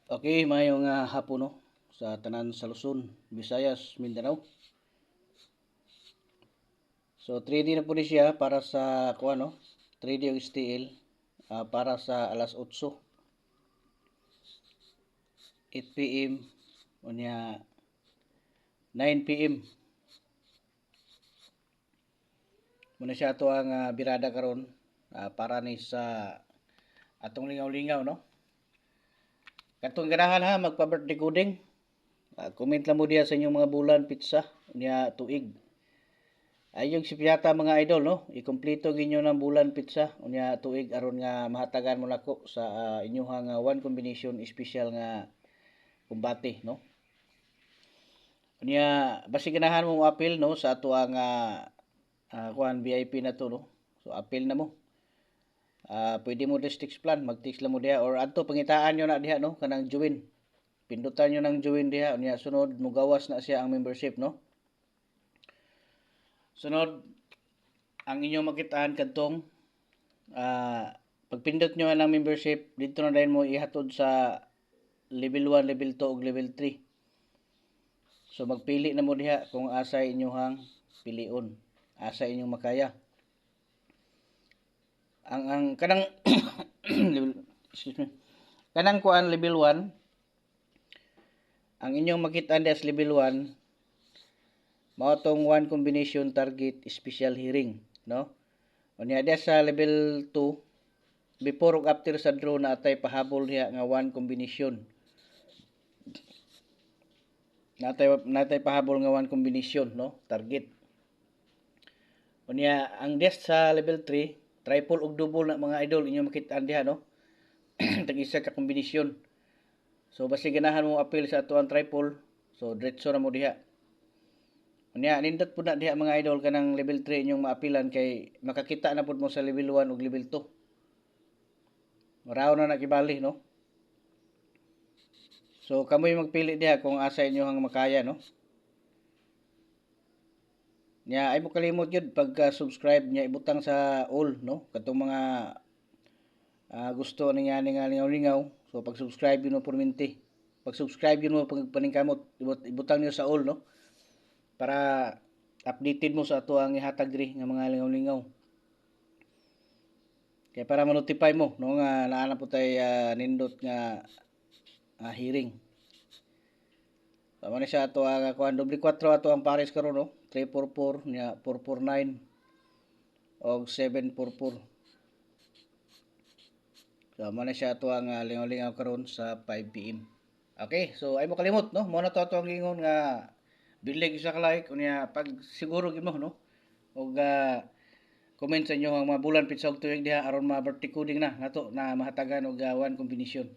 Okay, mayong hapon no sa tanan sa Luzon, Visayas, Mindanao. So 3D na po ni siya para sa kuan no. 3D og STL para sa alas 8, 8 PM unya 9 PM. Muna siya ato ang birada karon para ni sa atong lingaw-lingaw no. Katong ganahan ha magpa-birthday coding. Comment lang mo diya sa inyong mga bulan pizza unya tuig. Ayong si Piata mga idol no, ikumpleto ginyo ng bulan pizza unya tuig aron nga mahatagan mo nako sa inyohang one combination special nga kumbate no. Unya basi ganahan mo apil no sa ato ang kuan VIP na to no. So apil na mo. Pwede mo districts plan, mag-text lang mo diha or adto pangitaan nyo na diha no kanang join. Pindutan nyo ng join diha unya sunod mugawas na siya ang membership no. Sunod, ang inyong makitaan kadtong pagpindot nyo ang membership, dito na rin mo ihatod sa level 1, level 2, ug level 3. So magpili na mo diha kung asa inyong pilion, asa inyong makaya. Ang kanang excuse me. Kanang kuan level 1, ang inyong makitaan as level 1 mao tong one combination target special hearing no. Unya dia sa level 2 before ug after sa draw na atay pahabol diha nga one combination. Natay pahabol nga one combination no target. Unya ang des sa level 3 triple ug double na mga idol inyo makita diha no. Tag isa ka kombinasyon. So basi ganahan mo appeal sa atuang triple, so diretso na mo diha. Unya nindot pud na diha mga idol kanang level 3 inyong maapilan kay makakita na pud mo sa level 1 ug level 2. Maraw na nakibali no. So kamoy magpili diha kung asa inyo makaya no. Nya ay mo kalimot gyud pagka-subscribe nya ibutang sa all no katong mga gusto niya nga lingaw-lingaw. So pag-subscribe yun mo perminti. Pag-subscribe yun mo paningkamot ibutang niyo sa all no para updated mo sa ato ang ihatag diri nga mga lingaw-lingaw. Kaya para ma-notify mo no nga naa na po tay nindot nga hearing. Tama na siya ato ang kuan doble 4 ato ang pares karon no. 344 nya 449 og 744. Tama na siya ato ang lingaw-lingaw karon sa 5 PM. Okay, so ay mo kalimot no. Mo na to ato ang ingon nga bilig isa ka like unya pag siguro gid mo no. Og comment sa inyo ang mga bulan pizza og tuig diha aron ma-birthday coding na nato na mahatagan og one combination.